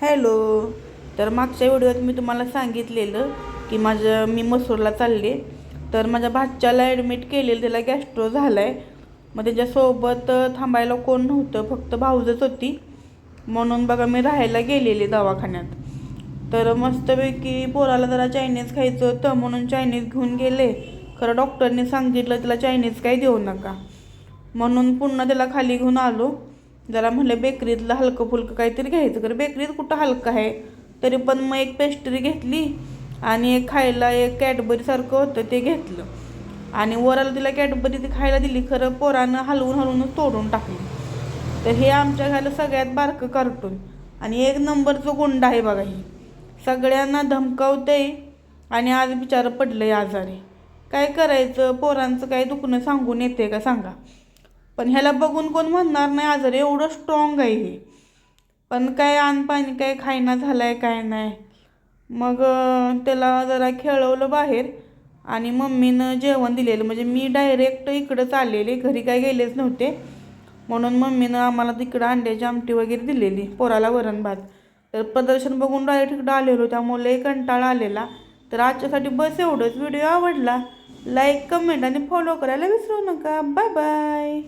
Hello. तर मागच्या व्हिडिओत मी तुम्हाला सांगितलेलं की मी मसूरला चालले. तर माझ्या भाच्याला ॲडमिट केलेलं, त्याला गॅस्ट्रो झाला आहे. मग त्याच्यासोबत थांबायला कोण नव्हतं, फक्त भाऊजच होती. म्हणून बघा मी राहायला गेलेले दवाखान्यात. तर मस्तपैकी पोराला जरा चायनीज खायचं होतं म्हणून चायनीज घेऊन गेले. खरं डॉक्टरने सांगितलं त्याला चायनीज काही देऊ नका, म्हणून पुन्हा त्याला खाली घेऊन आलो. जरा म्हणलं बेकरीतलं हलकं फुलकं काहीतरी घ्यायचं, तर बेकरीत कुठं हलकं आहे. तरी पण मग एक पेस्ट्री घेतली आणि एक खायला एक कॅडबरीसारखं होतं ते घेतलं. आणि वराला तिला कॅडबरी ती खायला दिली, खरं पोरानं हलवूनच तोडून टाकली. तर हे आमच्या घराला सगळ्यात बारकं कार्टून आणि एक नंबरचं गुंड आहे बघा. ही सगळ्यांना धमकावतंय आणि आज बिचारं पडलंय आजारी. काय करायचं, पोरांचं काय दुखणं सांगून येते का सांगा. पण ह्याला बघून कोण म्हणणार नाही आजारी, एवढं स्ट्रॉंग आहे हे. पण काय पाणी काय खायना झालाय काय नाही. मग त्याला जरा खेळवलं बाहेर आणि मम्मीनं जेवण दिलेलं. म्हणजे मी डायरेक्ट इकडंच आलेले, घरी काय गेलेच नव्हते. म्हणून मम्मीनं आम्हाला तिकडं अंड्याची आमटी वगैरे दिलेली, पोराला वरण भात. तर प्रदर्शन बघून डायरेक्ट इकडं आलेलो, त्यामुळे लई कंटाळा आलेला. तर आजच्यासाठी बस एवढंच. व्हिडिओ आवडला लाईक, कमेंट आणि फॉलो करायला विसरू नका. Bye bye.